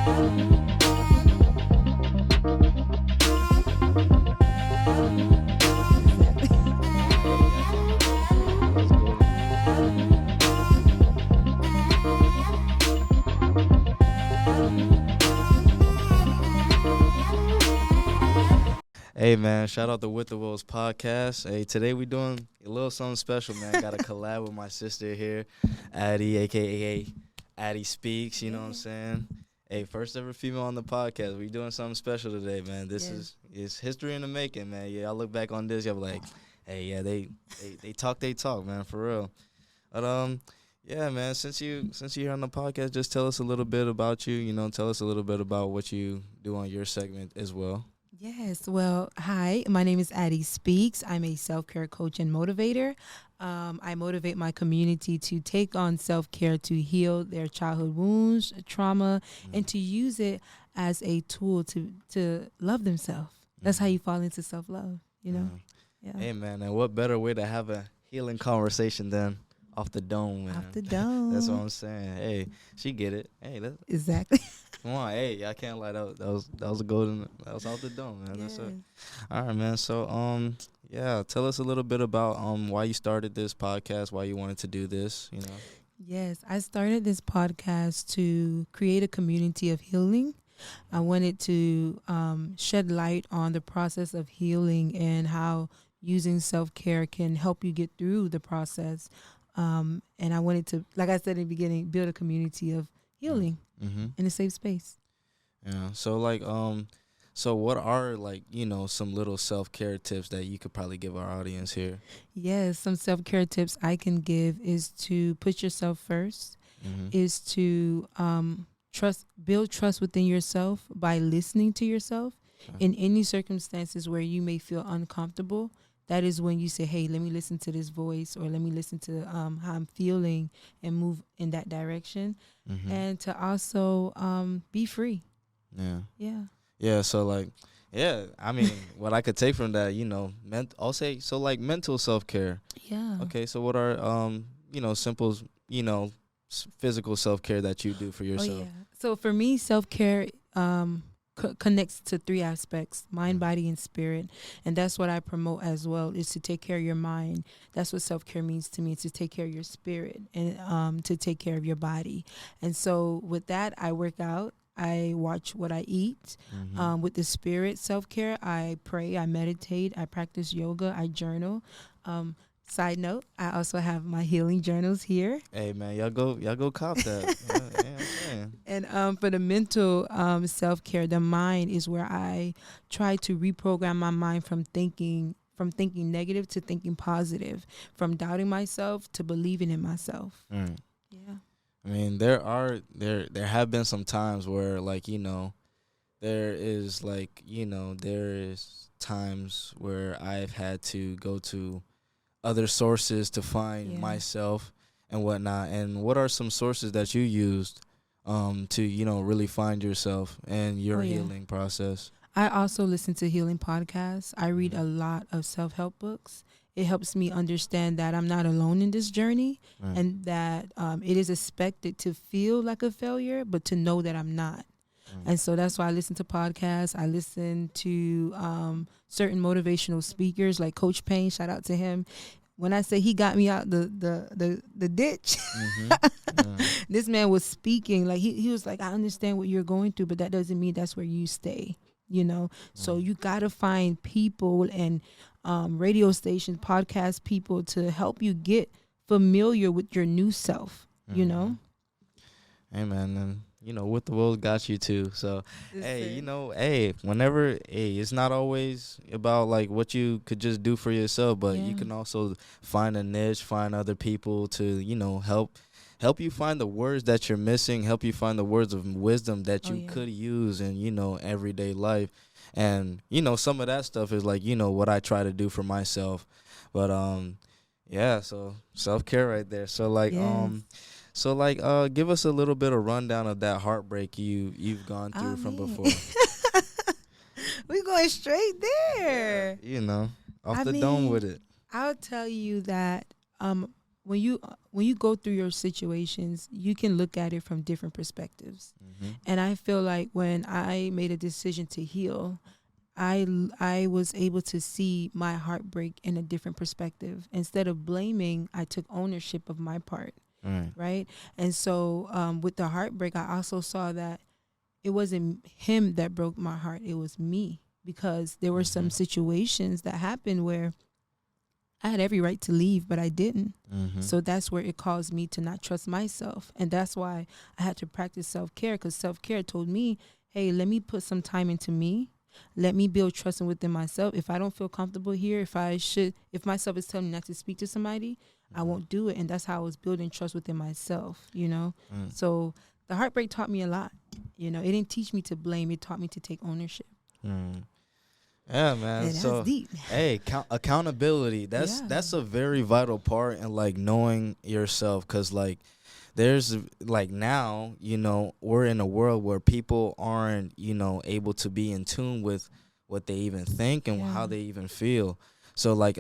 Hey man, shout out to With the Woes Podcast. Hey, today we doing a little something special, man. Got a collab with my sister here, Addie, aka Addyspeaks. You know what I'm saying? Hey, first ever female on the podcast. We doing something special today, man. This is history in the making, man. Yeah, I'll look back on this, y'all be like, hey, yeah, they talk, man, for real. But yeah, man. Since you're here on the podcast, just tell us a little bit about you. You know, tell us a little bit about what you do on your segment as well. Yes. Well, hi, my name is Addyspeaks. I'm a self-care coach and motivator. I motivate my community to take on self-care to heal their childhood wounds, trauma, and to use it as a tool to love themselves. That's how you fall into self-love, you know? Yeah. Hey, man, and what better way to have a healing conversation than off the dome, man? Off the dome. That's what I'm saying. Hey, she get it. Hey, exactly. Come on, hey, I can't lie. That was a golden. That was off the dome, man. That's it. All right, man. So, yeah, tell us a little bit about why you started this podcast, why you wanted to do this. You know. Yes, I started this podcast to create a community of healing. I wanted to shed light on the process of healing and how using self-care can help you get through the process. And I wanted to, like I said in the beginning, build a community of healing in a safe space. Yeah. So like, so what are like, you know, some little self-care tips that you could probably give our audience here? Yes, some self-care tips I can give is to put yourself first, is to build trust within yourself by listening to yourself. In any circumstances where you may feel uncomfortable, that is when you say, hey, let me listen to this voice, or let me listen to how I'm feeling and move in that direction. And to also be free. Yeah. Yeah. Yeah. So like, yeah, I mean, what I could take from that, you know, I'll say, so like mental self-care. Yeah. Okay. So what are, you know, simple, you know, physical self-care that you do for yourself? Oh, yeah. So for me, self-care connects to three aspects: mind, body, and spirit. And that's what I promote as well, is to take care of your mind. That's what self-care means to me, to take care of your spirit and to take care of your body. And so with that, I work out. I watch what I eat. With the spirit self-care, I pray, I meditate, I practice yoga, I journal. Side note, I also have my healing journals here. Hey man, y'all go cop that. Yeah. And for the mental self-care, the mind is where I try to reprogram my mind from thinking negative to thinking positive, from doubting myself to believing in myself. Yeah. I mean, there have been some times where, like, you know, there is times where I've had to go to other sources to find myself and whatnot. And what are some sources that you used to, you know, really find yourself and your healing process? I also listen to healing podcasts. I read a lot of self-help books. It helps me understand that I'm not alone in this journey, and that it is expected to feel like a failure, but to know that I'm not. And so that's why I listen to podcasts. I listen to certain motivational speakers like Coach Payne. Shout out to him. When I say he got me out the ditch, this man was speaking. Like he was like, I understand what you're going through, but that doesn't mean that's where you stay, you know? So you got to find people and radio stations, podcast people to help you get familiar with your new self, you know? Hey, man, and you know, With the World got you too. So, hey, you know, hey, whenever, hey, it's not always about like what you could just do for yourself, but you can also find a niche, find other people to, you know, help you find the words that you're missing, help you find the words of wisdom that you could use in, you know, everyday life. And, you know, some of that stuff is like, you know, what I try to do for myself. But, yeah, so self-care right there. So, like, So, like, give us a little bit of rundown of that heartbreak you've gone through from before. We're going straight there. You know, off the dome with it. I'll tell you that when you go through your situations, you can look at it from different perspectives. Mm-hmm. And I feel like when I made a decision to heal, I was able to see my heartbreak in a different perspective. Instead of blaming, I took ownership of my part. Right. And so with the heartbreak, I also saw that it wasn't him that broke my heart. It was me, because there were some situations that happened where I had every right to leave, but I didn't. Mm-hmm. So that's where it caused me to not trust myself. And that's why I had to practice self-care, because self-care told me, hey, let me put some time into me. Let me build trust within myself. If I don't feel comfortable here, if myself is telling me not to speak to somebody, I won't do it. And that's how I was building trust within myself, you know? So the heartbreak taught me a lot. You know, it didn't teach me to blame. It taught me to take ownership. Yeah, man. So, deep. Hey, accountability. That's a very vital part in, like, knowing yourself. Because, like, there's, like, now, you know, we're in a world where people aren't, you know, able to be in tune with what they even think and how they even feel. So, like,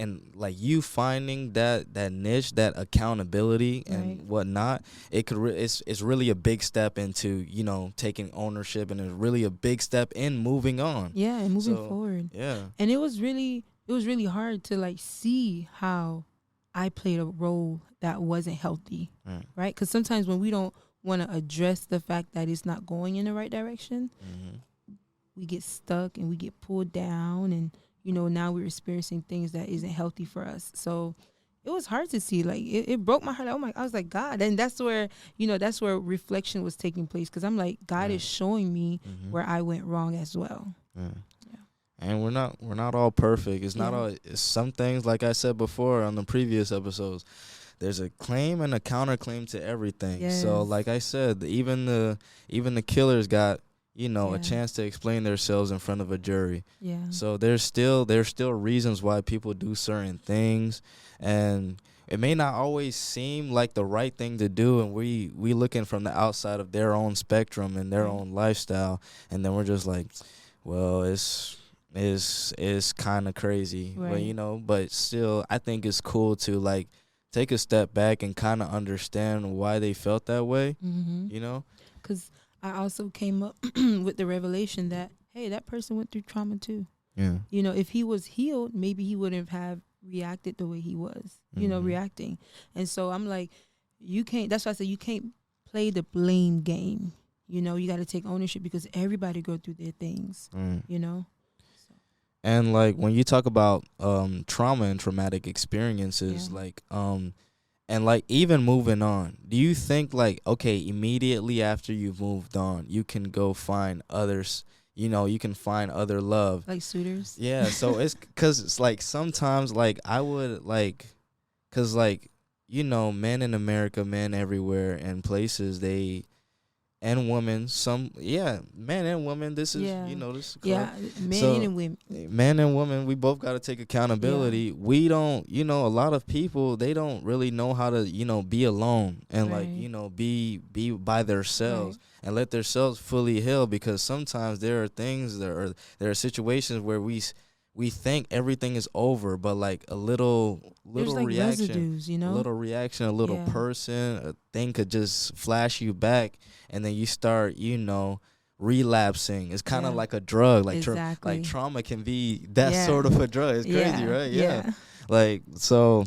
and, like, you finding that niche, that accountability and whatnot, it's really a big step into, you know, taking ownership, and it's really a big step in moving on. Yeah, and moving forward. Yeah. And it was really hard to, like, see how I played a role that wasn't healthy, right? Because sometimes when we don't want to address the fact that it's not going in the right direction, we get stuck and we get pulled down, and you know, now we're experiencing things that isn't healthy for us. So it was hard to see. Like, it broke my heart. I was like, God. And that's where, you know, that's where reflection was taking place. Because I'm like, God is showing me where I went wrong as well. And we're not all perfect. It's not all. It's some things, like I said before on the previous episodes, there's a claim and a counterclaim to everything. Yes. So, like I said, even the killers got, you know, a chance to explain themselves in front of a jury. Yeah. So there's still reasons why people do certain things, and it may not always seem like the right thing to do, and we looking from the outside of their own spectrum and their own lifestyle, and then we're just like, well, it's kind of crazy. But, you know, but still, I think it's cool to, like, take a step back and kind of understand why they felt that way, you know? Because I also came up with the revelation that, hey, that person went through trauma too. Yeah. You know, if he was healed, maybe he wouldn't have reacted the way he was, you know, reacting. And so I'm like, that's why I said you can't play the blame game. You know, you got to take ownership, because everybody go through their things, you know. So. And, like, when you talk about trauma and traumatic experiences, like, and, like, even moving on, do you think, like, okay, immediately after you've moved on, you can go find others, you know, you can find other love? Like suitors? Yeah, so it's because it's, like, sometimes, like, I would, like, because, like, you know, men in America, men everywhere and places, and women, men and women, this is, you know, this is men and women. Men and women, we both got to take accountability. Yeah. We don't, you know, a lot of people, they don't really know how to, you know, be alone and like, you know, be by themselves and let themselves fully heal, because sometimes there are things there are situations where we think everything is over, but like a little like reaction, residues, you know? A little reaction, a little person, a thing could just flash you back, and then you start, you know, relapsing. It's kind of like a drug, like like trauma can be that sort of a drug. It's crazy, right? Yeah. Like so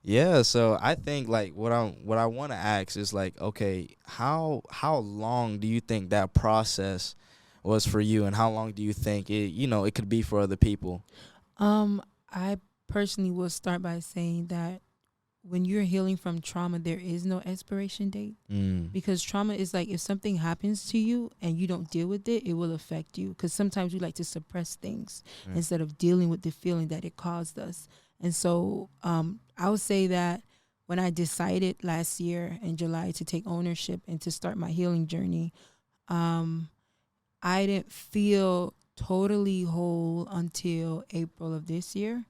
I think like what I want to ask is like, okay, how long do you think that process was for you, and how long do you think it could be for other people? I personally will start by saying that when you're healing from trauma, there is no expiration date, because trauma is like, if something happens to you and you don't deal with it, it will affect you, because sometimes we like to suppress things instead of dealing with the feeling that it caused us. And so I would say that when I decided last year in July to take ownership and to start my healing journey, I didn't feel totally whole until April of this year.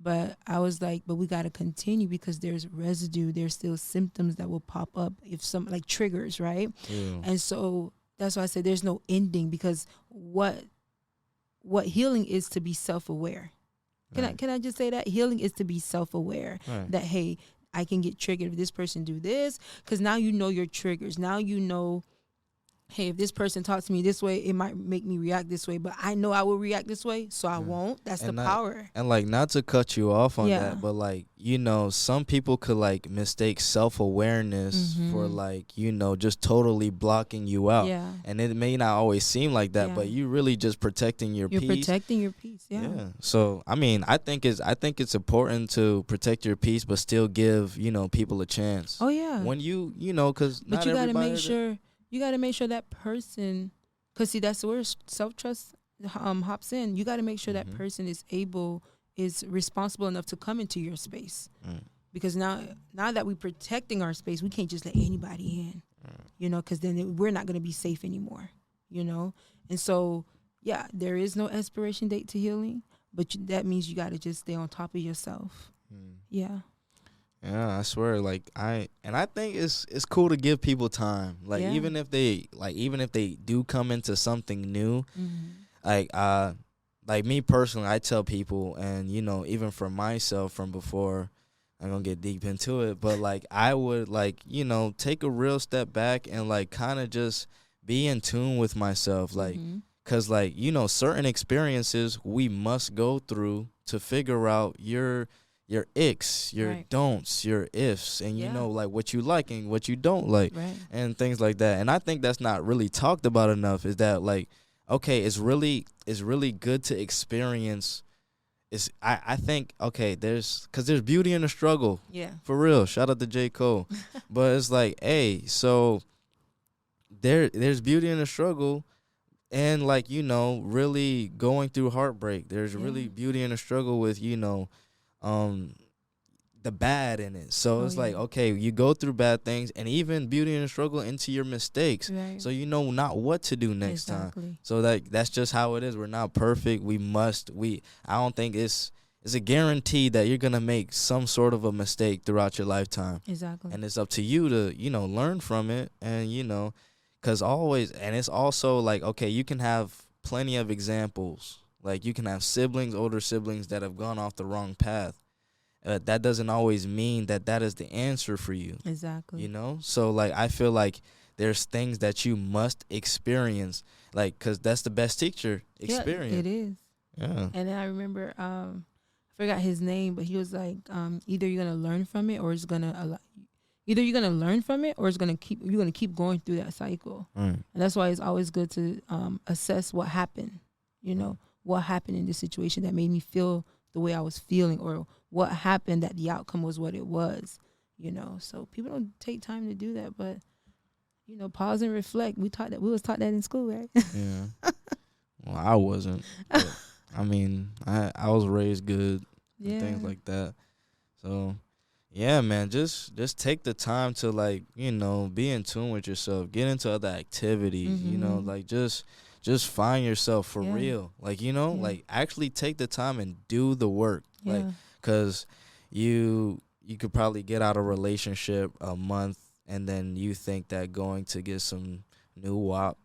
But I was like, but we got to continue, because there's residue. There's still symptoms that will pop up if some, like, triggers, right? Yeah. And so that's why I said there's no ending, because what healing is to be self-aware. Can I just say that? Healing is to be self-aware. That, hey, I can get triggered if this person do this, because now you know your triggers. Now you know, hey, if this person talks to me this way, it might make me react this way, but I know I will react this way, so I won't. That's the power. And like, not to cut you off on that, but like, you know, some people could like mistake self-awareness for like, you know, just totally blocking you out. Yeah. And it may not always seem like that, but you really just protecting your peace. You're protecting your peace. Yeah. So I mean, I think it's important to protect your peace, but still give, you know, people a chance. Oh yeah. When you know, because but you gotta make sure. You got to make sure that person, because see, that's where self-trust hops in. You got to make sure that person is responsible enough to come into your space. Because now that we're protecting our space, we can't just let anybody in, you know, because then we're not going to be safe anymore, you know. And so, yeah, there is no expiration date to healing, but that means you got to just stay on top of yourself. Yeah. Yeah, I swear, like I think it's cool to give people time. Like even if they do come into something new, like me personally, I tell people, and you know, even for myself from before, I'm gonna get deep into it, but like I would like, you know, take a real step back and like kind of just be in tune with myself, like, cause like, you know, certain experiences we must go through to figure out your icks, your don'ts, your ifs, and you know, like what you like and what you don't like, and things like that. And I think that's not really talked about enough, is that like, okay, it's really good to experience. I think, okay, there's beauty in the struggle. Yeah. For real. Shout out to J. Cole. But it's like, hey, so there's beauty in the struggle. And like, you know, really going through heartbreak. There's really beauty in the struggle with, you know, the bad in it. So it's like, okay, you go through bad things, and even beauty and struggle into your mistakes, so you know not what to do next time. So that's just how it is. We're not perfect. I don't think it's a guarantee that you're gonna make some sort of a mistake throughout your lifetime. And it's up to you to, you know, learn from it. And you know, because and it's also like, okay, you can have plenty of examples. Like, you can have older siblings that have gone off the wrong path. That doesn't always mean that is the answer for you. You know? So, like, I feel like there's things that you must experience, like, because that's the best teacher, experience. Yeah, it is. Yeah. And then I remember, I forgot his name, but he was like, either you're going to learn from it, or it's going to either you're going to learn from it, or you're going to keep going through that cycle. And that's why it's always good to assess what happened, you know. What happened in this situation that made me feel the way I was feeling, or what happened that the outcome was what it was, you know. So people don't take time to do that, but you know, pause and reflect. We was taught that in school, right? Yeah. Well, I wasn't. But, I mean, I was raised good and things like that. So yeah, man, just take the time to, like, you know, be in tune with yourself, get into other activities, you know, like just find yourself for real. Like, you know, like actually take the time and do the work. Like, because you could probably get out of a relationship a month, and then you think that going to get some new WAP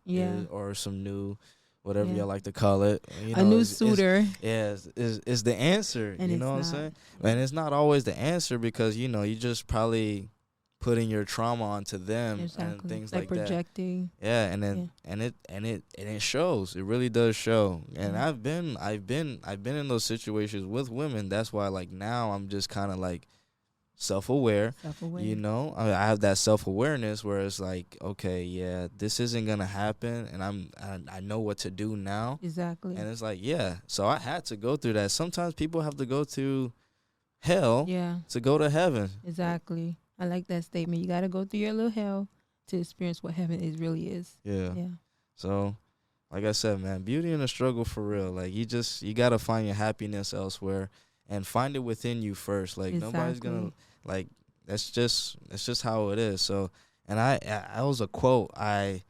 or some new whatever y'all like to call it, you know, a new suitor is the answer. And you know what I'm saying? And it's not always the answer, because, you know, you just probably putting your trauma onto them and things like projecting. That. Yeah, and then and it shows. It really does show. And I've been in those situations with women. That's why, like, now I'm just kind of like self-aware. You know, I have that self-awareness where it's like, okay, yeah, this isn't gonna happen, and I know what to do now. And it's like, yeah, so I had to go through that. Sometimes people have to go through hell to go to heaven. I like that statement. You got to go through your little hell to experience what heaven really is. Yeah. So, like I said, man, beauty in the struggle, for real. Like, you got to find your happiness elsewhere and find it within you first. Like, nobody's going to, like, that's just how it is. So, and I was a quote I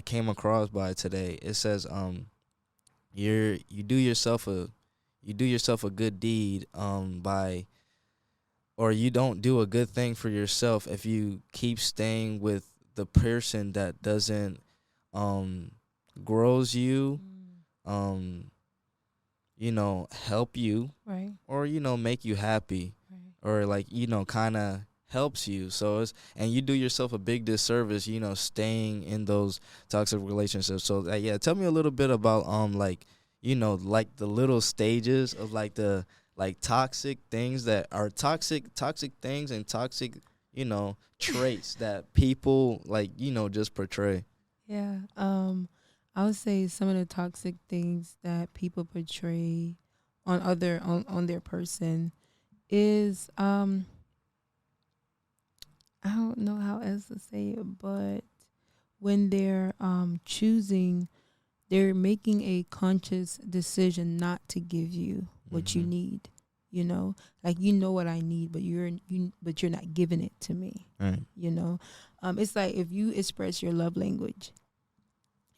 came across by today. It says, you do yourself a good deed or you don't do a good thing for yourself if you keep staying with the person that doesn't grows you, you know, help you, or, you know, make you happy. or like, kind of helps you. So and you do yourself a big disservice, staying in those toxic relationships. So yeah, tell me a little bit about like, like the little stages of like the like toxic things that are toxic things and toxic, traits that people like, just portray. Yeah. I would say some of the toxic things that people portray on their person is I don't know how else to say it, but when they're choosing, they're making a conscious decision not to give you what you need. Like what I need, but you're not giving it to me. Right. It's like if you express your love language,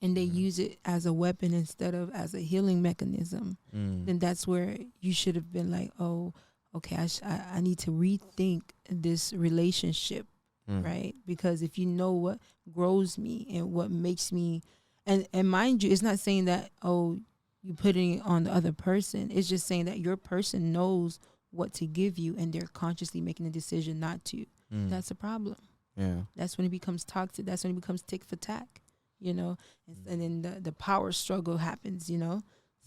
and they use it as a weapon instead of as a healing mechanism, then that's where you should have been like, oh, okay, I need to rethink this relationship, right? Because if you know what grows me and what makes me, and mind you, it's not saying that, oh, you putting it on the other person. It's just saying that your person knows what to give you and they're consciously making a decision not to. That's a problem. Yeah. That's when it becomes toxic. That's when it becomes tick for tack, and then the power struggle happens,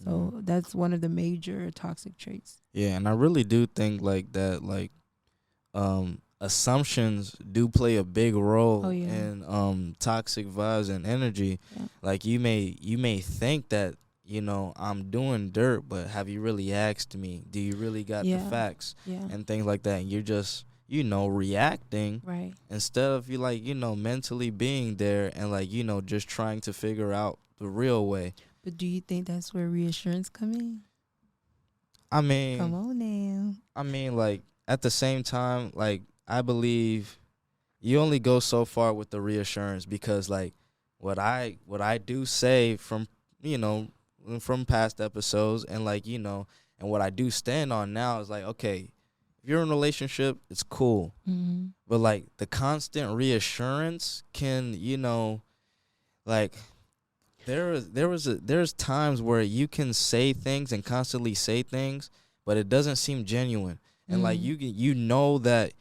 So that's one of the major toxic traits. Yeah, and I really do think like that, like assumptions do play a big role in toxic vibes and energy. Yeah. Like you may think that, I'm doing dirt, but have you really asked me? Do you really got the facts? Yeah. And things like that. And you're just, reacting. Right. Instead of you like, mentally being there and like, just trying to figure out the real way. But do you think that's where reassurance come in? I mean, come on now. I mean, like at the same time, like I believe you only go so far with the reassurance because like what I do say from, from past episodes and like, and what I do stand on now is like, okay, if you're in a relationship, it's cool. But like the constant reassurance can, like there's times where you can say things and constantly say things, but it doesn't seem genuine. And like you know that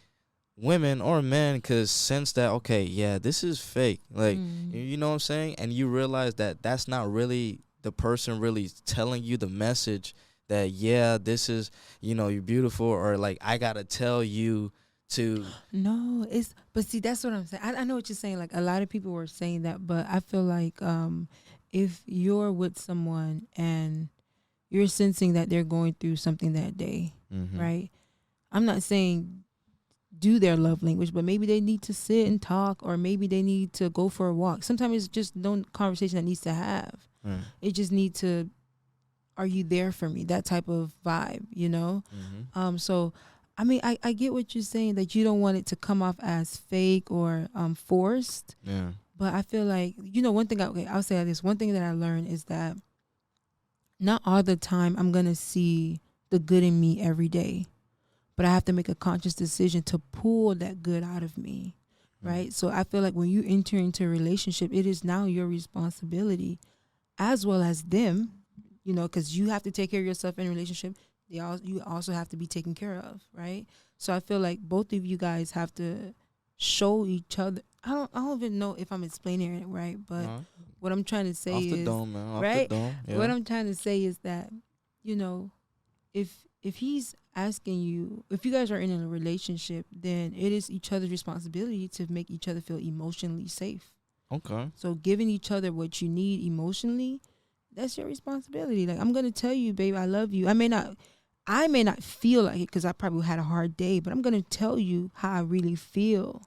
women or men could sense that, okay, yeah, this is fake. Like, you know what I'm saying? And you realize that that's not really the person really telling you the message that, yeah, this is, you're beautiful, or like, I got to tell you to. No, but see, that's what I'm saying. I know what you're saying. Like a lot of people were saying that, but I feel like if you're with someone and you're sensing that they're going through something that day, right? I'm not saying do their love language, but maybe they need to sit and talk, or maybe they need to go for a walk. Sometimes it's just no conversation that needs to have. It just need to, are you there for me? That type of vibe, So, I mean, I get what you're saying, that you don't want it to come off as fake or forced. Yeah. But I feel like, one thing, I'll say this. One thing that I learned is that not all the time I'm going to see the good in me every day, but I have to make a conscious decision to pull that good out of me, right? So I feel like when you enter into a relationship, it is now your responsibility as well as them, because you have to take care of yourself in a relationship. You also have to be taken care of, right? So I feel like both of you guys have to show each other. I don't even know if I'm explaining it right, but what I'm trying to say off is, the dome, man. Off right? the dome. Yeah. What I'm trying to say is that, if he's asking you, if you guys are in a relationship, then it is each other's responsibility to make each other feel emotionally safe. Okay. So giving each other what you need emotionally, that's your responsibility. Like, I'm gonna tell you, babe, I love you. I may not feel like it because I probably had a hard day, but I'm gonna tell you how I really feel.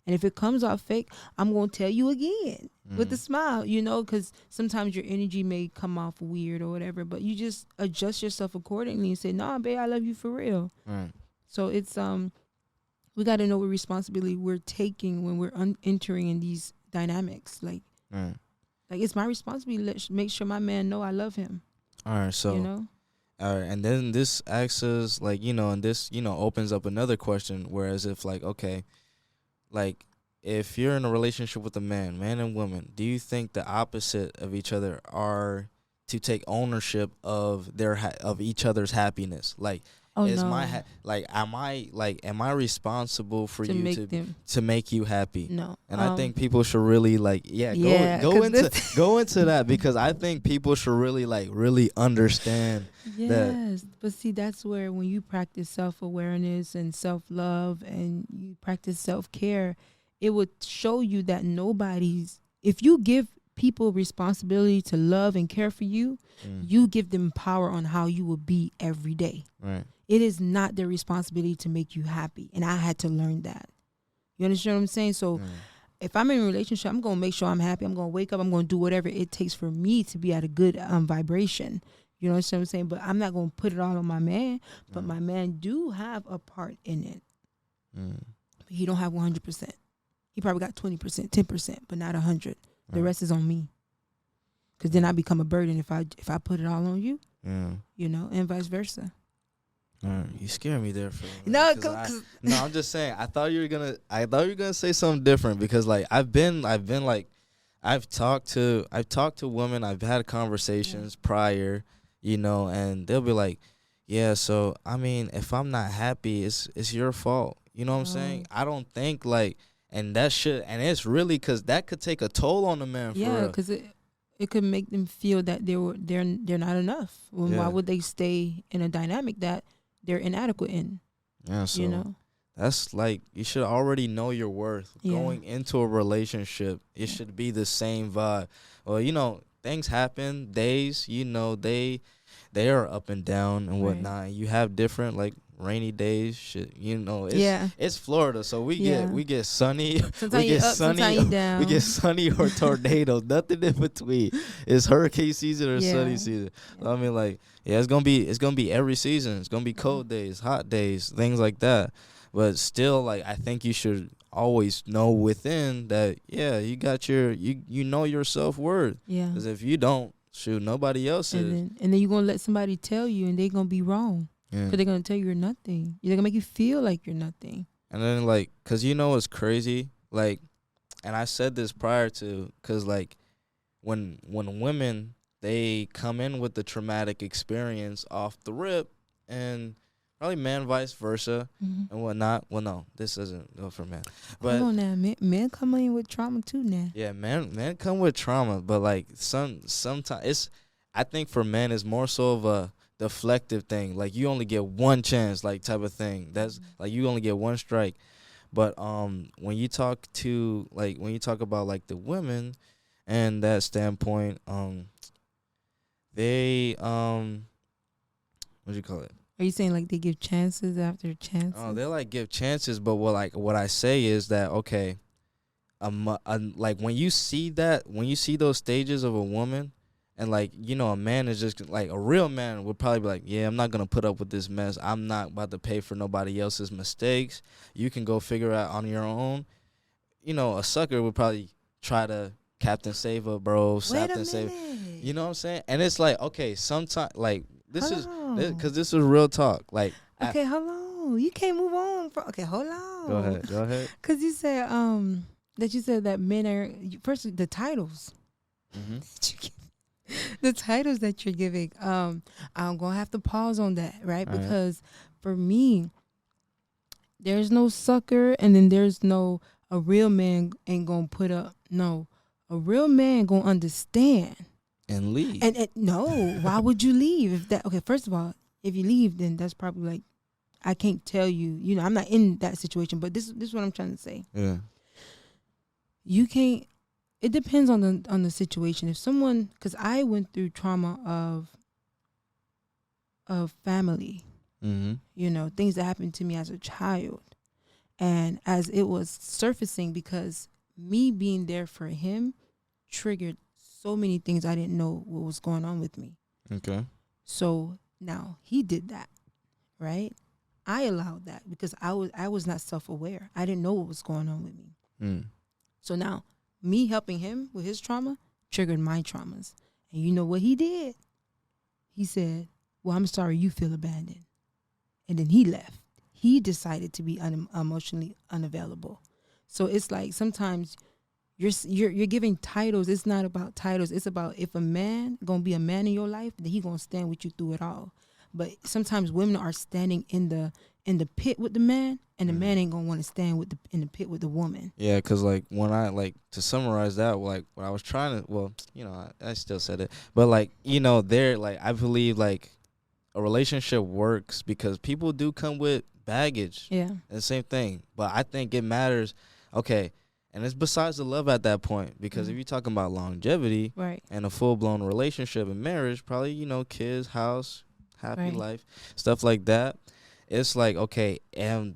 And if it comes off fake, I'm gonna tell you again with a smile, because sometimes your energy may come off weird or whatever, but you just adjust yourself accordingly and say, "Nah, babe, I love you for real." Right. So it's we got to know what responsibility we're taking when we're entering in these dynamics. Like, like it's my responsibility to make sure my man know I love him. All right, so all right, and then this asks us, like, and this opens up another question. Whereas if like, okay, like if you're in a relationship with a man and woman, do you think the opposite of each other are to take ownership of of each other's happiness? Like, Is no. my am I responsible for To you make them. to make you happy? No. And I think people should really go into that, because I think people should really understand that. Yes, but see, that's where when you practice self-awareness and self-love and you practice self-care, it would show you that if you give people responsibility to love and care for you, you give them power on how you will be every day. Right. It is not their responsibility to make you happy. And I had to learn that. You understand what I'm saying? So if I'm in a relationship, I'm going to make sure I'm happy. I'm going to wake up. I'm going to do whatever it takes for me to be at a good vibration. You know what I'm saying? But I'm not going to put it all on my man. But my man do have a part in it. But he don't have 100%. He probably got 20%, 10%, but not 100. The rest is on me. Because then I become a burden if I put it all on you. Yeah. You know, and vice versa. You scared me there for a minute. No, I'm just saying. I thought you were gonna say something different, because like I've talked to women. I've had conversations prior, you know, and they'll be like, yeah. So I mean, if I'm not happy, it's your fault. You know what I'm saying? I don't think and it's really, because that could take a toll on the man. Yeah, because it could make them feel that they're not enough. Why would they stay in a dynamic that they're inadequate in? Yeah, so you know, that's you should already know your worth. Going into a relationship, it should be the same vibe. Well, you know, things happen, days, you know, they are up and down and whatnot. You have different rainy days, shit, you know. It's Florida, so we get sunny. Sometimes we get sunny, down. We get sunny or tornadoes. Nothing in between. It's hurricane season or sunny season. I mean, it's gonna be every season. It's gonna be cold days, hot days, things like that. But still, I think you should always know within that. Yeah, you got you know your self-worth. Yeah. Because if you don't, shoot, nobody else is. And then you're gonna let somebody tell you, and they're gonna be wrong. Because they're going to tell you you're nothing. They're going to make you feel like you're nothing. And then, because you know what's crazy? And I said this prior to, because, when women, they come in with the traumatic experience off the rip, and probably men vice versa and whatnot. Well, no, this doesn't go for men. But hold on now. Men come in with trauma, too, now. Yeah, men come with trauma. But, sometimes I think for men, it's more so of a deflective thing. You only get one chance, type of thing. That's you only get one strike. But when you talk about the women and that standpoint, they what do you call it? Are you saying they give chances after chances? Oh, they give chances, but what I say is that, okay, when you see those stages of a woman. And, a man is just, a real man would probably be like, yeah, I'm not going to put up with this mess. I'm not about to pay for nobody else's mistakes. You can go figure out on your own. You know, a sucker would probably try to Captain Save a bro, Captain Save. You know what I'm saying? And it's okay, sometimes, this is real talk. Okay, hold on. You can't move on. Okay, hold on. Go ahead. Because you said that men are, first, the titles. Mm-hmm. The titles that you're giving, I'm gonna have to pause on that, right? Because for me, there's no sucker, and then there's no a real man ain't gonna put up. No, a real man gonna understand and leave. And no, why would you leave? If that first of all, if you leave, then that's probably I can't tell you. You know, I'm not in that situation, but this is what I'm trying to say. Yeah, you can't. It depends on the situation. If someone, because I went through trauma of family, you know, things that happened to me as a child, and as it was surfacing, because me being there for him triggered so many things I didn't know what was going on with me. Okay. So now he did that, right? I allowed that because I was not self-aware. I didn't know what was going on with me. So now, me helping him with his trauma triggered my traumas. And you know what he did? He said, well, I'm sorry you feel abandoned. And then he left. He decided to be emotionally unavailable. So it's sometimes you're giving titles. It's not about titles. It's about if a man going to be a man in your life, then he going to stand with you through it all. But sometimes women are standing in the pit with the man, and the man ain't gonna want to stand in the pit with the woman. Yeah, because like when I like to summarize that, like what I was trying to, well, I still said it, but like there, like I believe like a relationship works because people do come with baggage. Yeah, and the same thing. But I think it matters. Okay, and it's besides the love at that point, because if you're talking about longevity, right, and a full blown relationship and marriage, probably kids, house, happy life, stuff like that. It's like, okay,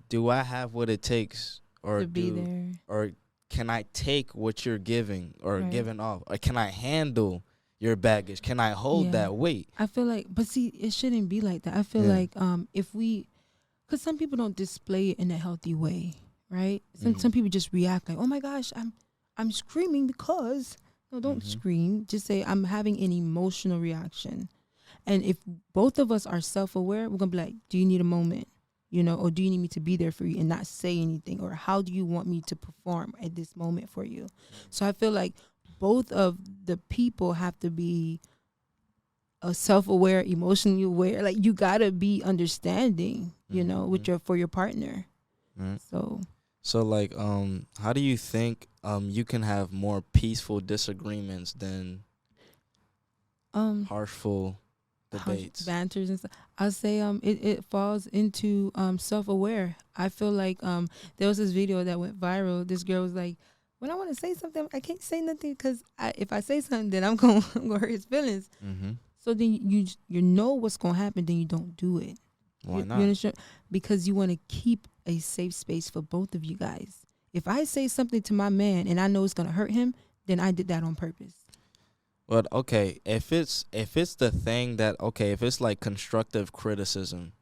do I have what it takes, or to be there, or can I take what you're giving or giving off, or can I handle your baggage? Can I hold that weight? I feel like, but see, it shouldn't be like that. I feel like if we, because some people don't display it in a healthy way, right? Some people just react like, oh my gosh, I'm screaming because. No, don't scream. Just say, I'm having an emotional reaction. And if both of us are self-aware, we're going to be like, do you need a moment? Or do you need me to be there for you and not say anything? Or how do you want me to perform at this moment for you? So I feel like both of the people have to be self-aware, emotionally aware. Like, you got to be understanding, with for your partner. So like, how do you think you can have more peaceful disagreements than harshful debates, banters and stuff? I'll say it falls into self-aware. I feel like there was this video that went viral. This girl was like, when I want to say something, I can't say nothing because if I say something, then I'm gonna hurt his feelings. So then you know what's gonna happen, then you don't do it. Why not? You understand? Because you want to keep a safe space for both of you guys. If I say something to my man and I know it's gonna hurt him, then I did that on purpose. But okay, if it's the thing that, okay, if it's like constructive criticism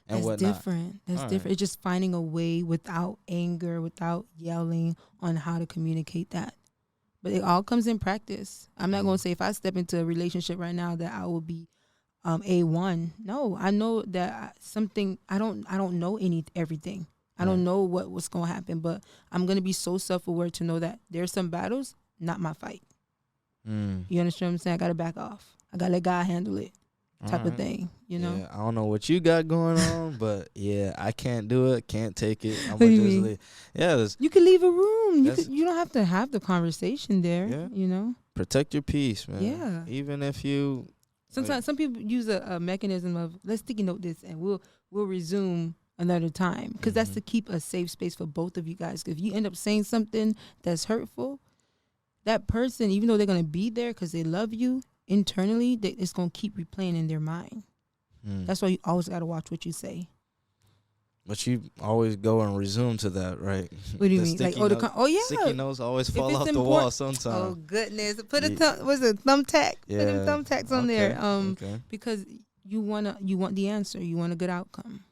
and that's whatnot, different. That's all different. right. It's just finding a way without anger, without yelling, on how to communicate that. But it all comes in practice. I'm not gonna say if I step into a relationship right now that I will be A1. No, I know that something I don't know everything. I don't know what's gonna happen, but I'm gonna be so self-aware to know that there's some battles, not my fight. You understand what I'm saying? I gotta back off. I gotta let God handle it, type of thing. Yeah, I don't know what you got going on, but yeah, I can't do it. Can't take it. I'm What do you just mean? leave. Yeah, you can leave a room. You don't have to have the conversation there. Yeah. Protect your peace, man. Yeah. Even if you. Sometimes some people use a mechanism of, let's sticky note this and we'll resume another time, because that's to keep a safe space for both of you guys. If you end up saying something that's hurtful, that person, even though they're going to be there because they love you, internally it's going to keep replaying in their mind. That's why you always got to watch what you say. But you always go and resume to that, right? What do you mean? Like, yeah. Sticky notes always fall off the wall sometimes. Oh, goodness. Put what's it, thumbtack? Yeah. Put them thumbtacks on there. Okay. Because you want the answer. You want a good outcome.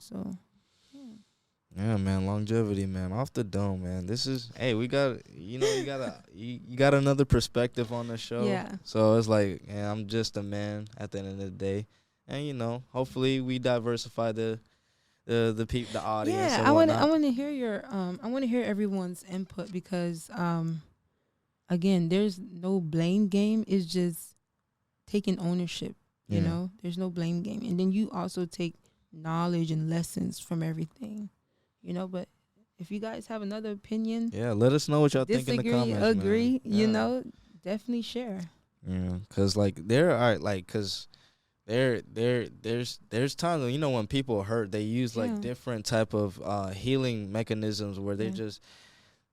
So. Yeah, man, longevity, man, off the dome, man. This is, hey, we got, you got another perspective on the show. Yeah. So it's like, yeah, I'm just a man at the end of the day, and hopefully we diversify the audience. Yeah, I want to hear I want to hear everyone's input, because again, there's no blame game. It's just taking ownership. There's no blame game, and then you also take knowledge and lessons from everything. But if you guys have another opinion, yeah, let us know what y'all think in the comments. Agree, man. Definitely share. Yeah, cause there's times when when people hurt, they use like different type of healing mechanisms where they just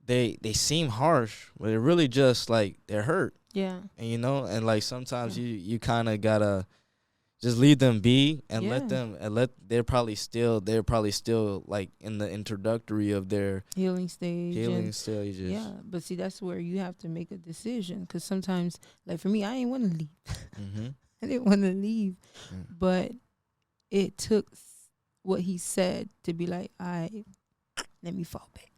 they seem harsh, but they're really just like they're hurt. Yeah, and and like sometimes you kind of gotta just leave them be and they're probably still like in the introductory of their healing stages. Yeah, but see, that's where you have to make a decision, because sometimes, like for me, I ain't want to leave. I didn't want to leave, but it took what he said to be like, let me fall back.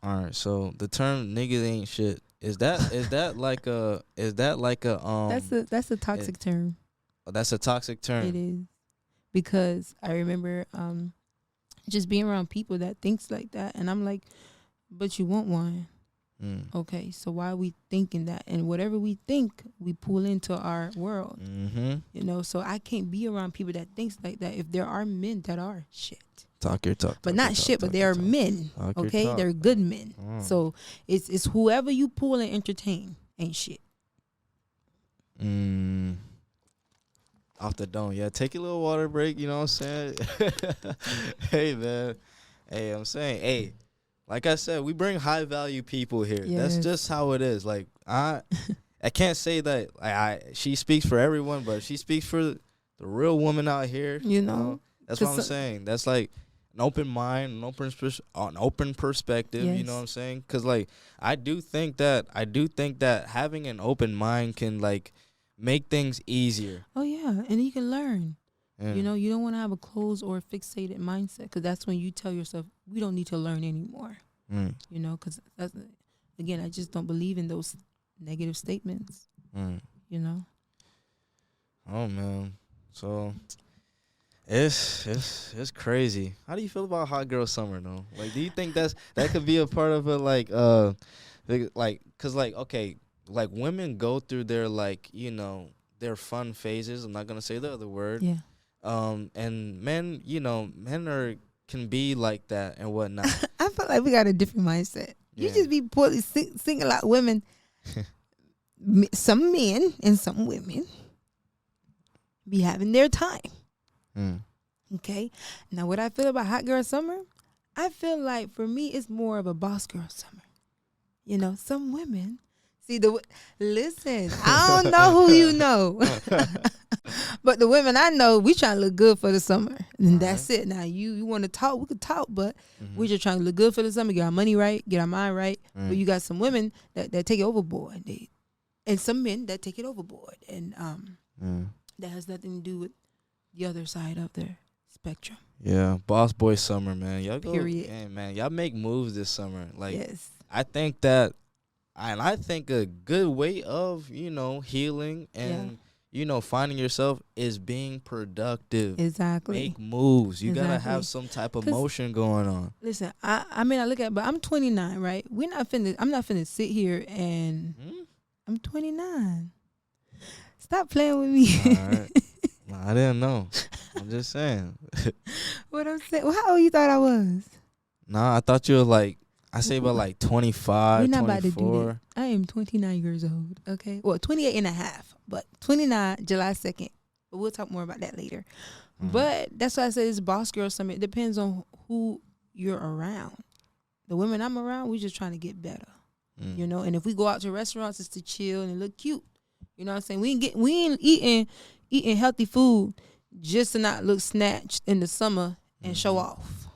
All right, so the term "niggas ain't shit" is that like a that's a toxic term. That's a toxic term. It is, because I remember just being around people that thinks like that, and I'm like, but you want one. Okay, so why are we thinking that? And whatever we think, we pull into our world. You know, so I can't be around people that thinks like that if there are men that are shit. Talk your talk. But not shit, but they are men. Okay, they're good men. So it's whoever you pull and entertain ain't shit. Off the dome. Yeah, take a little water break, you know what I'm saying? Hey, man. Hey, I'm saying, hey, like I said, we bring high value people here. Yes. That's just how it is. Like, I can't say that she speaks for everyone, but she speaks for the real woman out here. You know? That's what I'm saying. That's like an open mind, an open perspective, yes. You know what I'm saying? Because, like, I do think that having an open mind can, like, make things easier. Oh, yeah. And you can learn. Yeah. You know, you don't want to have a closed or fixated mindset, because that's when you tell yourself, we don't need to learn anymore. You know, because, again, I just don't believe in those negative statements, you know. Oh, man. So, it's crazy. How do you feel about hot girl summer, though? Like, do you think that could be a part of it, like, because, like, okay, like, women go through their, like, you know, their fun phases. I'm not going to say the other word. Yeah. And men, you know, can be like that and whatnot. I feel like we got a different mindset. Yeah. You just be single out women. Some men and some women be having their time. Okay. Now, what I feel about hot girl summer, I feel like for me, it's more of a boss girl summer. You know, some women. Listen, I don't know who you know. But the women I know, we trying to look good for the summer. And that's it. Now, you want to talk, we could talk, but we just trying to look good for the summer, get our money right, get our mind right. But you got some women that take it overboard. And some men that take it overboard. And that has nothing to do with the other side of the spectrum. Yeah, boss boy summer, man. Y'all Period. Hey, man, y'all make moves this summer. Like, yes. I think a good way of, you know, healing and, you know, finding yourself is being productive. Exactly. Make moves. You got to have some type of motion going on. Listen, I mean, I look at, but I'm 29, right? I'm not finna sit here and I'm 29. Stop playing with me. All right. No, I didn't know. I'm just saying. What I'm saying. Well, how old you thought I was? Nah, I thought you were like, I say about like 25, We're not 24. about to do that. I am 29 years old, okay? Well, 28 and a half, but 29, July 2nd. But we'll talk more about that later. But that's why I say it's boss girl summer. It depends on who you're around. The women I'm around, we just trying to get better, you know? And if we go out to restaurants, it's to chill and look cute. You know what I'm saying? We ain't eating healthy food just to not look snatched in the summer and show off.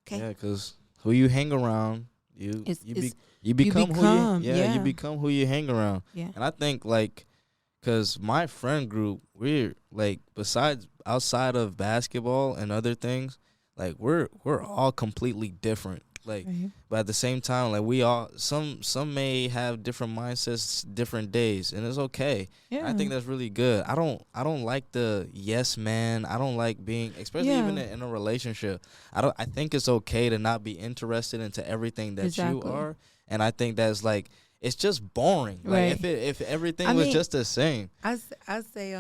Okay? Yeah, because who you hang around, you become who you become who you hang around. Yeah. And I think, like, because my friend group, we're like, besides outside of basketball and other things, like we're all completely different. Like, but at the same time, like, we all some may have different mindsets, different days, and it's okay. Yeah. I think that's really good. I don't like the yes man. I don't like being, especially even in a relationship. I think it's okay to not be interested into everything that you are, and I think that's like, it's just boring. Right. Like, if everything was just the same. I say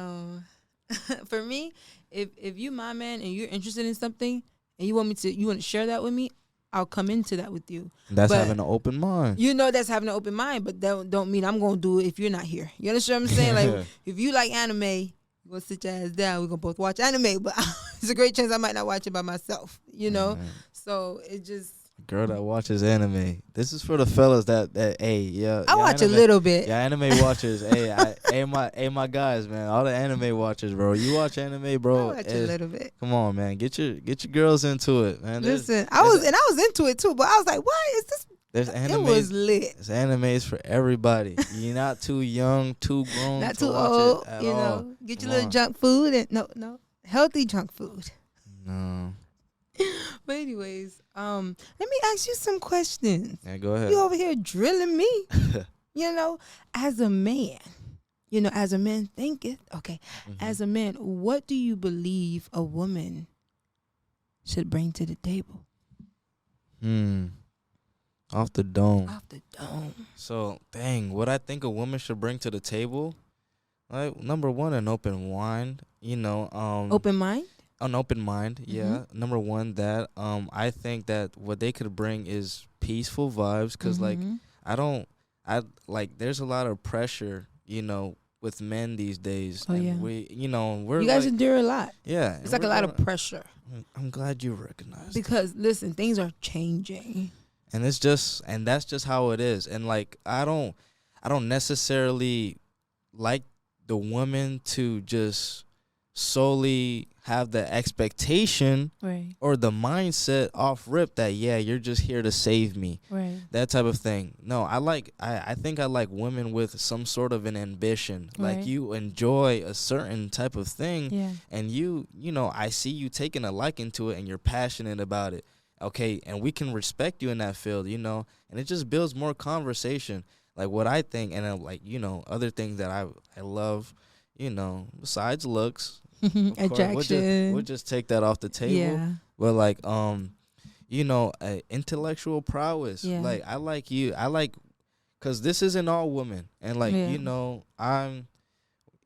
for me, if you my man and you're interested in something and you want to share that with me, I'll come into that with you. That's having an open mind. You know, that's having an open mind, but that don't mean I'm going to do it if you're not here. You understand what I'm saying? Like, if you like anime, you're going to sit your ass down. We're going to both watch anime, but it's a great chance I might not watch it by myself, you know? So it just... Girl that watches anime. This is for the fellas that hey, yeah. I watch anime, a little bit. Yeah, anime watchers. hey, my guys, man. All the anime watchers, bro. You watch anime, bro. I watch a little bit. Come on, man. Get your girls into it, man. Listen, I was into it too, but I was like, what is this? There's anime. It was lit. There's animes for everybody. You're not too young, too grown, not too old. You know, get your little junk food and no healthy junk food. No. But anyways, let me ask you some questions. Yeah, go ahead. You over here drilling me. You know, as a man, thinketh. Okay, as a man, what do you believe a woman should bring to the table? Off the dome. Off the dome. So, dang, what I think a woman should bring to the table, like, number one, an open mind. Open mind? An open mind, yeah. Number one, that I think that what they could bring is peaceful vibes, because like there's a lot of pressure, with men these days. Oh, and yeah. we're You guys like, endure a lot. yeah. It's like a lot of pressure. I'm glad you recognize because listen, things are changing. And that's just how it is. And like I don't necessarily like the woman to just solely have the expectation Right. or the mindset off rip that you're just here to save me. Right. That type of thing. No, I think I like women with some sort of an ambition. Right. Like you enjoy a certain type of thing, Yeah. and I see you taking a liking to it and you're passionate about it. Okay, and we can respect you in that field, and it just builds more conversation. Like what I think, and other things that I love, besides looks, Attraction. we'll just take that off the table. Yeah. But like intellectual prowess. Yeah. Like I like, cause this isn't all women, and like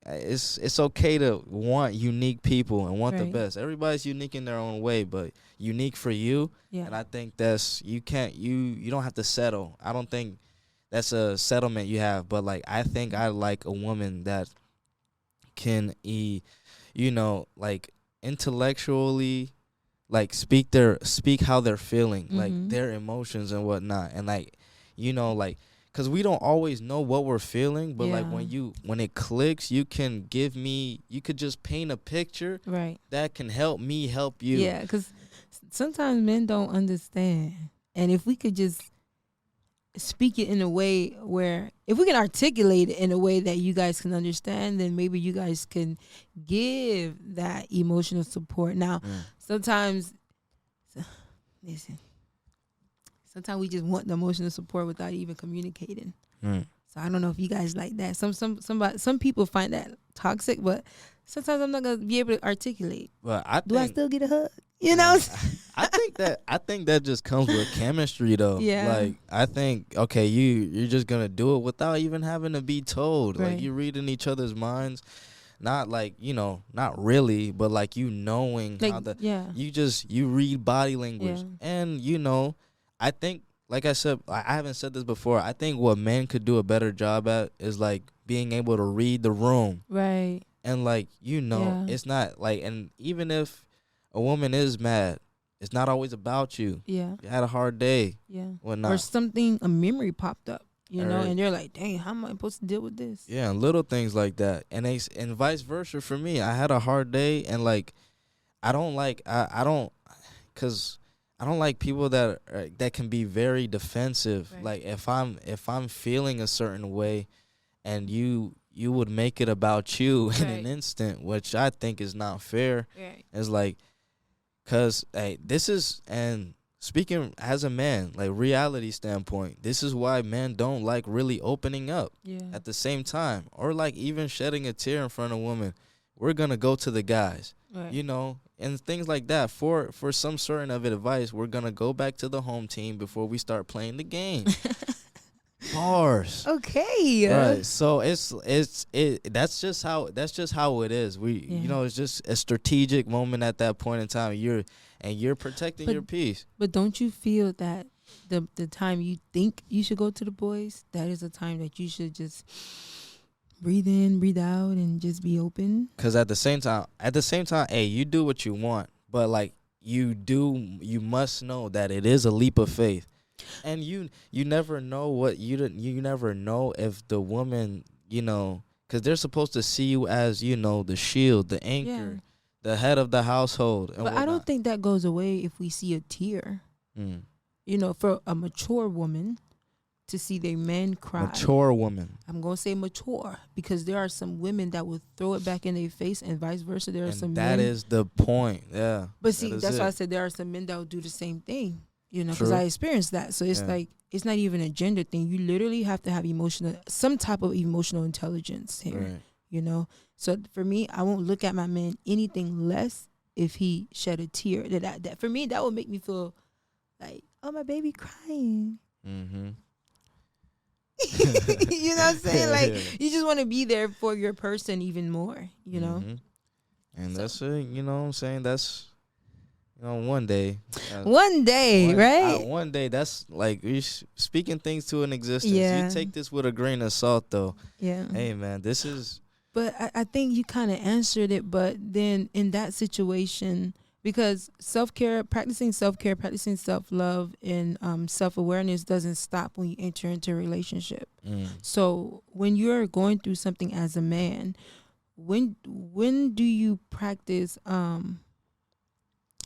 it's okay to want unique people and want the Right. best. Everybody's unique in their own way, but unique for you. Yeah. And I think that's you don't have to settle. I don't think that's a settlement you have, but like I think I like a woman that can like intellectually like speak how they're feeling, like their emotions and whatnot. And like like, because we don't always know what we're feeling, but like when it clicks, you could just paint a picture Right. that can help me help you. Yeah, because sometimes men don't understand. And if we could just speak it in a way where, if we can articulate it in a way that you guys can understand, then maybe you guys can give that emotional support. Now, sometimes we just want the emotional support without even communicating. So I don't know if you guys like that. Some people find that toxic, but sometimes I'm not gonna be able to articulate. But Do I still get a hug? I think that just comes with chemistry though. Yeah. Like I think you're just gonna do it without even having to be told. Right. Like you're reading each other's minds. Not like, not really, but like knowing Like, how you read body language. Yeah. And I think, like I said, I haven't said this before, I think what men could do a better job at is like being able to read the room. Right. And like, it's not like, and even if a woman is mad, it's not always about you. Yeah. You had a hard day. Yeah. Whatnot. Or a memory popped up, Right. and they're like, dang, how am I supposed to deal with this? Yeah, and little things like that. And vice versa for me. I had a hard day, and like, I don't like people that can be very defensive. Right. Like if I'm feeling a certain way, and you would make it about you in an instant, which I think is not fair. Right. It's like, cause this is, and speaking as a man, like reality standpoint, this is why men don't like really opening up. Yeah. At the same time, or like even shedding a tear in front of a woman. We're gonna go to the guys. Right. And things like that. For some certain of advice, we're gonna go back to the home team before we start playing the game. Bars. Okay. Right. So that's just how it is. It's just a strategic moment at that point in time. You're protecting your peace. But don't you feel that the time you think you should go to the boys, that is a time that you should just breathe in, breathe out, and just be open? Because at the same time, hey, you do what you want, but like you must know that it is a leap of faith, and you never know you never know if the woman, because they're supposed to see you as the shield, the anchor, the head of the household. And but whatnot. I don't think that goes away if we see a tear. For a mature woman to see their men cry. Mature woman. I'm going to say mature, because there are some women that will throw it back in their face, and vice versa. There are some men. That is the point, yeah. But see, that's why I said there are some men that will do the same thing, because I experienced that. So it's like, it's not even a gender thing. You literally have to have some type of emotional intelligence here, So for me, I won't look at my man anything less if he shed a tear. That for me, that would make me feel like, oh, my baby crying. Mm-hmm. You know what I'm saying? Like, you just want to be there for your person even more, you know? And so. That's it, you know what I'm saying? That's, one day. One day, right? One day, that's like, you're speaking things to an existence. Yeah. You take this with a grain of salt, though. Yeah. Hey, man, this is... But I think you kind of answered it, but then in that situation... Because practicing self-care, practicing self-love, and self-awareness doesn't stop when you enter into a relationship. So when you're going through something as a man, when do you practice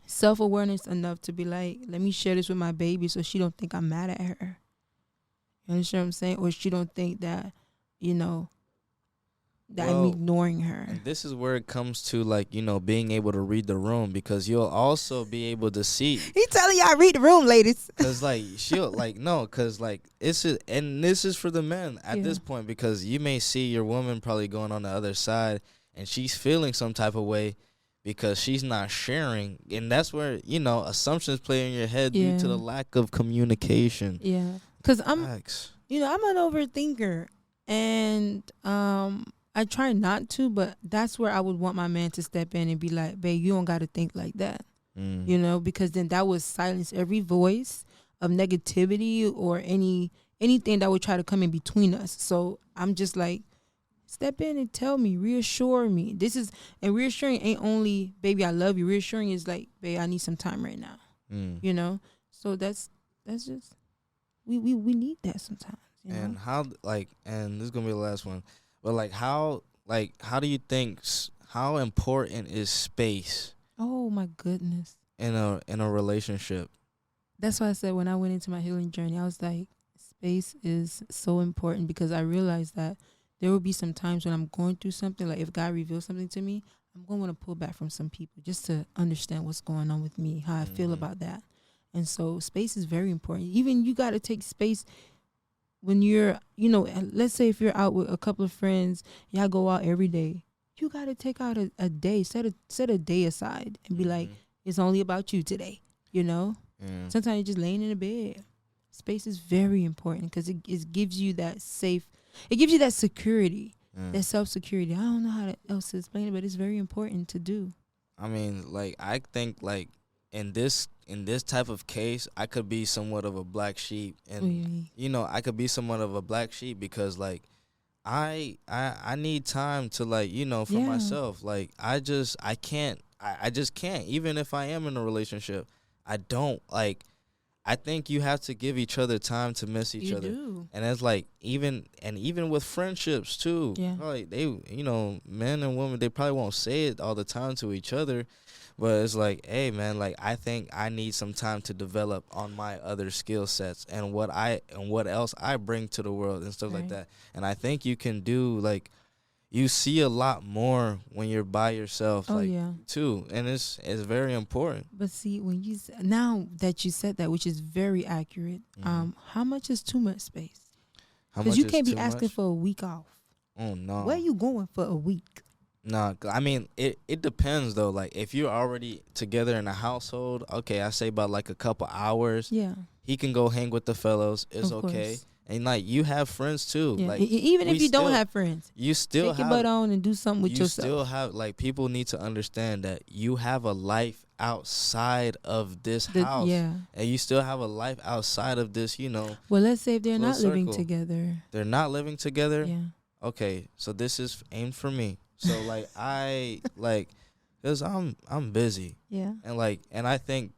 self-awareness enough to be like, let me share this with my baby so she don't think I'm mad at her? You understand what I'm saying? Or she don't think that, that I'm ignoring her. And this is where it comes to, like, being able to read the room, because you'll also be able to see. He telling y'all read the room, ladies. Because, like, she'll, like, no, because, like, and this is for the men at this point, because you may see your woman probably going on the other side, and she's feeling some type of way because she's not sharing. And that's where, assumptions play in your head due to the lack of communication. Yeah. Because I'm an overthinker. And, I try not to, but that's where I would want my man to step in and be like, babe, you don't got to think like that, because then that would silence every voice of negativity or anything that would try to come in between us. So I'm just like, step in and tell me, reassure me. And reassuring ain't only, baby, I love you. Reassuring is like, babe, I need some time right now, So that's just, we need that sometimes. And how, like, and this is going to be the last one. But, like, how do you think, how important is space? Oh, my goodness. In a relationship? That's why I said when I went into my healing journey, I was like, space is so important, because I realized that there will be some times when I'm going through something, like if God reveals something to me, I'm going to want to pull back from some people just to understand what's going on with me, how I feel about that. And so space is very important. Even you got to take space when you're, let's say if you're out with a couple of friends, y'all go out every day, you got to take out a day, set a day aside and be like, it's only about you today, Sometimes you're just laying in the bed. Space is very important because it gives you that security, that self-security. I don't know how else to explain it, but it's very important to do. I mean, like, I think, like, in this type of case, I could be somewhat of a black sheep, and I could be somewhat of a black sheep because, like, I need time to, like, for myself. Like, I just can't. Even if I am in a relationship, I don't, like, I think you have to give each other time to miss each other. Do. And it's like, even with friendships too. Yeah. Like, they, men and women, they probably won't say it all the time to each other. But it's like, hey, man, like, I think I need some time to develop on my other skill sets and what else I bring to the world and stuff like that. And I think you can do, like, you see a lot more when you're by yourself, too. And it's very important. But see, now that you said that, which is very accurate, how much is too much space? Because you can't be asking for a week off. Oh, no. Where are you going for a week? No, I mean, it depends, though. Like, if you're already together in a household, okay, I say about, like, a couple hours. Yeah. He can go hang with the fellows. It's okay. And, like, you have friends, too. Yeah. Like, even if you don't have friends. You still take your butt on and do something with yourself. You still have, like, people need to understand that you have a life outside of this house. Yeah. And you still have a life outside of this, Well, let's say if they're not living together. They're not living together? Yeah. Okay, so this is aimed for me. So, like, because I'm busy. Yeah. And I think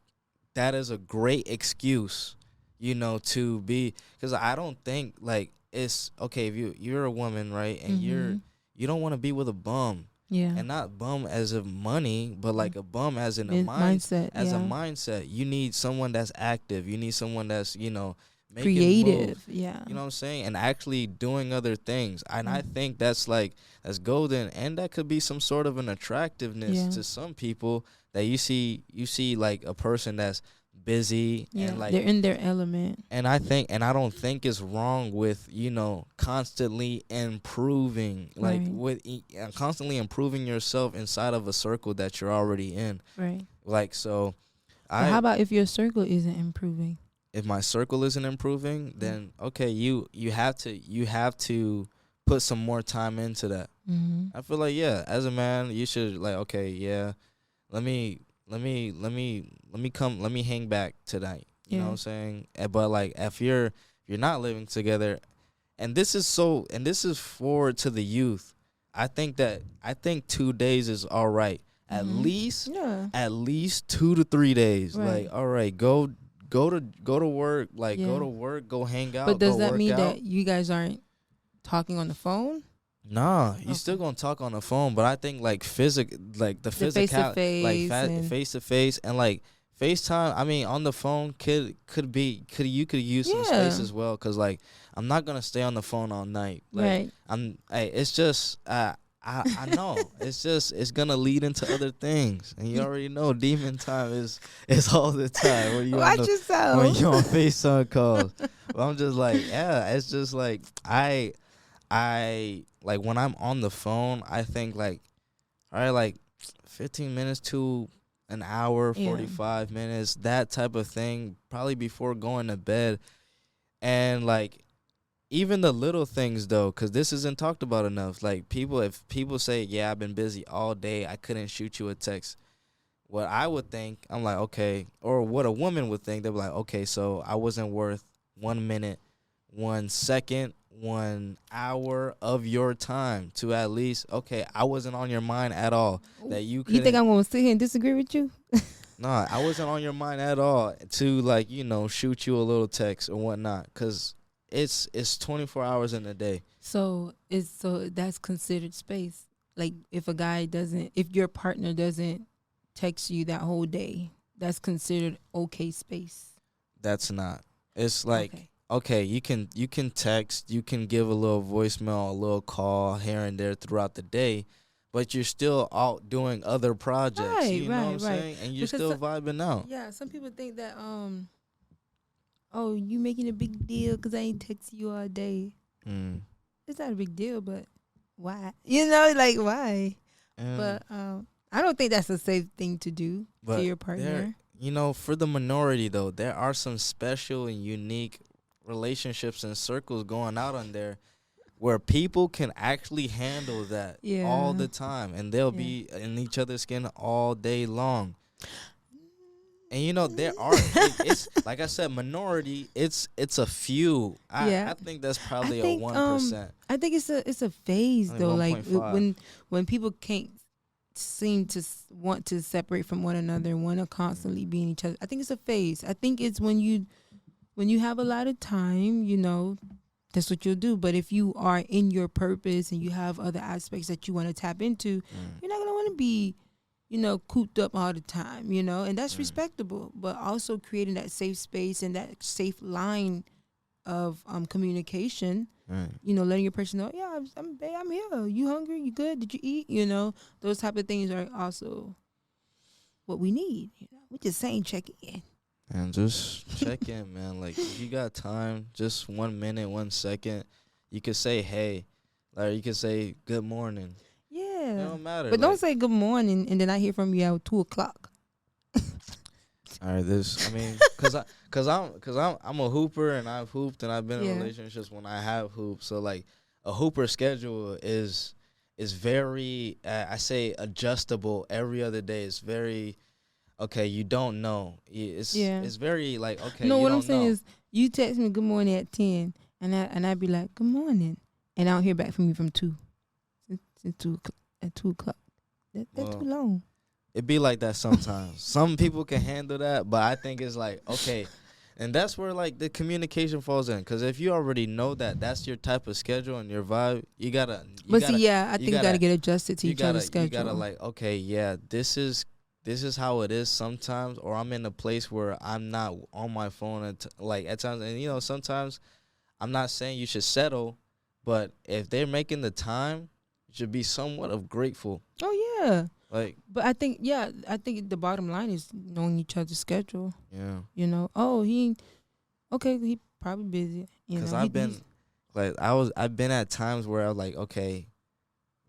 that is a great excuse, to be, because I don't think, like, it's okay if you're a woman, right, and you don't want to be with a bum. Yeah. And not bum as of money, but like a bum as in a mindset. As a mindset. You need someone that's active. You need someone that's, creative. Yeah. You know what I'm saying? And actually doing other things. And I think that's golden. And that could be some sort of an attractiveness to some people that you see like a person that's busy and like they're in their element. And I don't think it's wrong with, constantly improving, like constantly improving yourself inside of a circle that you're already in. Right. Like, so how about if your circle isn't improving? if my circle isn't improving, then okay, you have to put some more time into that. I feel like, yeah, as a man, you should like, okay, yeah, let me hang back tonight. You know what I'm saying? But like if you're not living together, and this is forward to the youth. I think 2 days is all right. At least 2 to 3 days. Right. Like, all right, go to work, like go to work, go hang out. But does that mean that you guys aren't talking on the phone? Nah, you still gonna talk on the phone, but I think like the physical, like face to face, and like FaceTime. I mean, on the phone you could use some space as well, cause like I'm not gonna stay on the phone all night. Like, right. It's just I know it's gonna lead into other things, and you already know demon time is all the time when you when you on FaceTime calls. But I'm just like, yeah, it's just like I like when I'm on the phone, I think like, all right, like 15 minutes to an hour, 45 minutes, that type of thing, probably before going to bed. And like even the little things though, because this isn't talked about enough. Like if people say, yeah, I've been busy all day, I couldn't shoot you a text. What I would think, I'm like, okay, or what a woman would think, they'd be like, okay, so I wasn't worth 1 minute, 1 second, 1 hour of your time to at least, okay, I wasn't on your mind at all. That you think I'm gonna sit here and disagree with you? Nah, I wasn't on your mind at all to like, shoot you a little text or whatnot, because it's 24 hours in a day. So that's considered space. Like if your partner doesn't text you that whole day, that's considered okay space. That's not. It's like, okay, you can text, you can give a little voicemail, a little call here and there throughout the day, but you're still out doing other projects. Right, you know what I'm saying? And you're still vibing out. Yeah, some people think that oh, you making a big deal because I ain't text you all day. It's not a big deal, but why? Like why? But I don't think that's a safe thing to do to your partner. For the minority though, there are some special and unique relationships and circles going out on there where people can actually handle that all the time, and they'll be in each other's skin all day long. And there are it's like I said, minority. It's a few. I think that's probably a 1%. I think it's a phase though. 1. Like when people can't seem to want to separate from one another and want to constantly be in each other. I think it's a phase. I think it's when you have a lot of time, that's what you'll do. But if you are in your purpose and you have other aspects that you want to tap into, you're not going to want to be, cooped up all the time, and that's respectable. But also creating that safe space and that safe line of communication, letting your person know, yeah, I'm here. You hungry? You good? Did you eat? Those type of things are also what we need. We're just saying check in. And just check in, man. Like, if you got time, just 1 minute, 1 second, you could say, hey, or you could say, good morning. Yeah. It don't matter. But don't say good morning and then I hear from you at 2:00. All right, because I'm a hooper, and I've hooped, and I've been in relationships when I have hooped. So, like, a hooper schedule is very, I say, adjustable every other day. It's very... okay, you don't know. It's very like, okay. No, what I'm saying is, you text me good morning at 10, and I'd be like, good morning, and I don't hear back from you from 2. Since 2:00. That's too long. It be like that sometimes. Some people can handle that, but I think it's like, okay, and that's where like the communication falls in. Because if you already know that that's your type of schedule and your vibe, I think you gotta get adjusted to each other's schedule. You gotta like, okay, yeah, this is how it is sometimes, or I'm in a place where I'm not on my phone at times. And, sometimes I'm not saying you should settle, but if they're making the time, you should be somewhat of grateful. Oh, yeah. But I think the bottom line is knowing each other's schedule. Yeah. He probably busy. Because I've been at times where I was like, okay,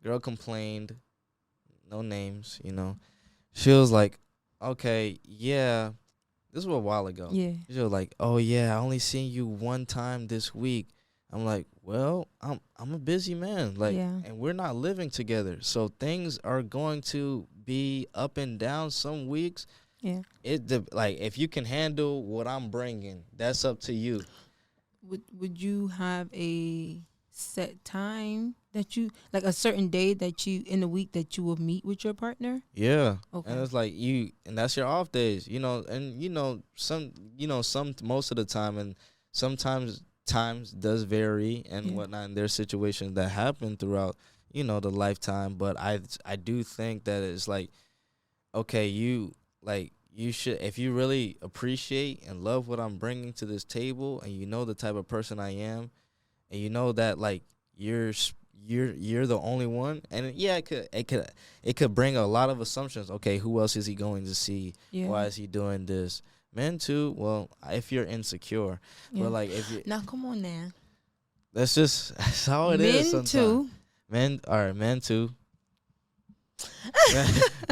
girl complained, no names, She was like, okay, yeah, this was a while ago. Yeah. She was like, "Oh yeah, I only seen you one time this week." I'm like, "Well, I'm a busy man, like, and we're not living together, so things are going to be up and down some weeks. Yeah. Like, if you can handle what I'm bringing, that's up to you." Would you have a set time that you, like a certain day that you in the week that you will meet with your partner? Yeah. Okay. And it's like and that's your off days, and some most of the time, and sometimes times does vary and whatnot, and there's situations that happen throughout, the lifetime. But I do think that it's like, okay, you should, if you really appreciate and love what I'm bringing to this table, and the type of person I am, and that, like, you're the only one, and it could bring a lot of assumptions. Okay, who else is he going to see? Why is he doing this? Men too. Well, if you're insecure, but like, if you now, come on now. that's how it is. Men too. Men too.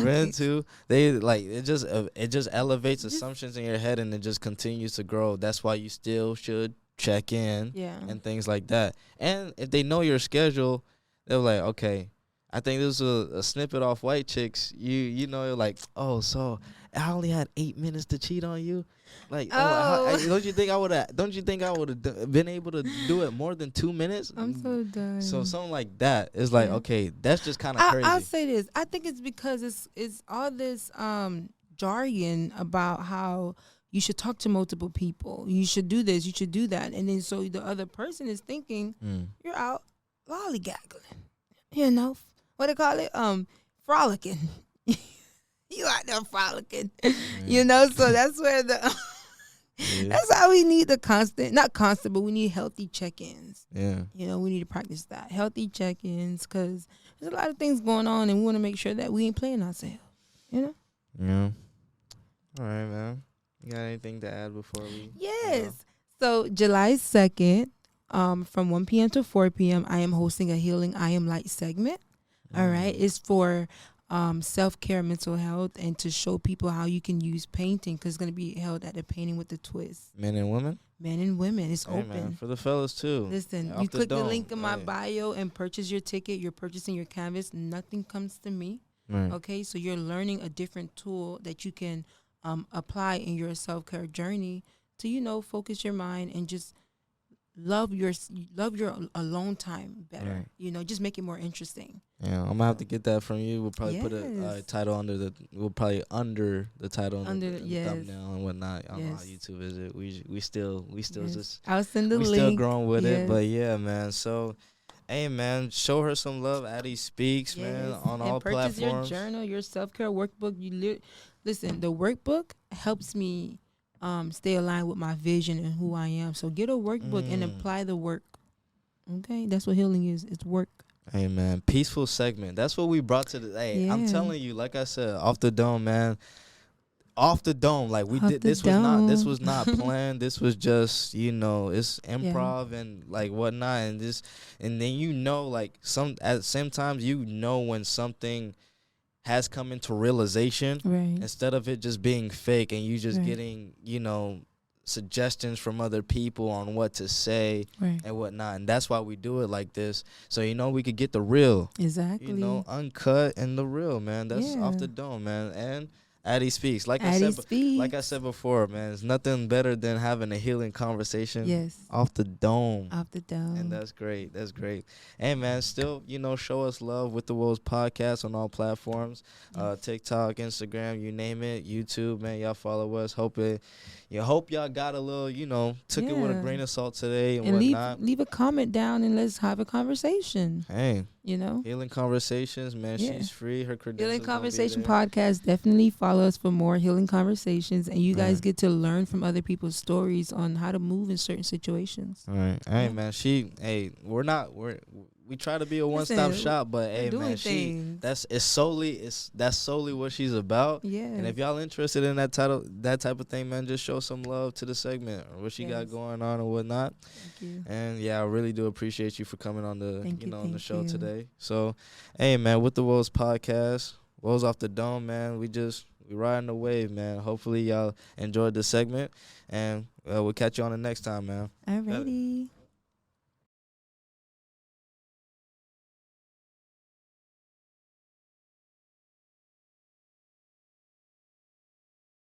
Men too. They like it just elevates assumptions in your head, and it just continues to grow. That's why you still should check in, and things like that. And if they know your schedule, they're like, okay, I think this is a snippet off White Chicks. You're like, oh, so I only had 8 minutes to cheat on you. Like, don't you think I would have been able to do it more than 2 minutes? I'm so done. So something like that is like, okay, that's just kind of crazy. I'll say this. I think it's because it's all this jargon about how you should talk to multiple people. You should do this. You should do that. And then so the other person is thinking you're out lollygaggling. What they call it? Frolicking. You out there frolicking. So that's where that's how we need not constant, but we need healthy check-ins. Yeah. We need to practice that. Healthy check-ins, because there's a lot of things going on, and we want to make sure that we ain't playing ourselves. Yeah. All right, man. You got anything to add before we? Yes. So July 2nd, from 1 p.m. to 4 p.m., I am hosting a Healing I Am Light segment. All right. It's for self-care, mental health, and to show people how you can use painting, because it's going to be held at a Painting with a Twist. Men and women? Men and women. It's open. Man, for the fellas, too. Listen, you click the link in my bio and purchase your ticket. You're purchasing your canvas. Nothing comes to me. Right. Okay? So you're learning a different tool that you can apply in your self-care journey to, focus your mind and just love your alone time better. Right. Just make it more interesting. Yeah, I'm gonna have to get that from you. We'll probably put a title under the title under the thumbnail and whatnot. I don't know how YouTube is it. We still just I'll send the link. Still growing with it, but yeah, man. So, hey, man, show her some love. Addyspeaks, man, on all platforms. Purchase your journal, your self-care workbook. Listen, the workbook helps me stay aligned with my vision and who I am. So get a workbook and apply the work. Okay, that's what healing is. It's work. Hey, man, peaceful segment. That's what we brought to the. Hey, I'm telling you, like I said, off the dome, man. Off the dome, like we did. This was not planned. This was just, it's improv and like whatnot, and then like at the same time, when something has come into realization, instead of it just being fake, and you just getting, suggestions from other people on what to say and whatnot. And that's why we do it like this. So, we could get the real. Exactly. Uncut and the real, man. That's off the dome, man. And Addyspeaks. Like I said before, man, there's nothing better than having a healing conversation off the dome. Off the dome. And that's great. That's great. And, man, still, show us love with the Woes Podcast on all platforms. TikTok, Instagram, you name it. YouTube, man, y'all follow us. Hope y'all got a little, took it with a grain of salt today and whatnot. Leave a comment down and let's have a conversation. Hey. Healing Conversations, man. She's free. Her credentials. Healing Conversation Podcast. Definitely follow us for more healing conversations, and you guys get to learn from other people's stories on how to move in certain situations. All right. Hey, man. We try to be a one-stop shop, but hey, man, that's solely what she's about. Yeah. And if y'all interested in that type of thing, man, just show some love to the segment or what she got going on and whatnot. Thank you. And yeah, I really do appreciate you for coming on the on the show today. So, hey, man, with the Woes Podcast, Woes off the dome, man. We just We riding the wave, man. Hopefully y'all enjoyed the segment, and we'll catch you on the next time, man. Alrighty.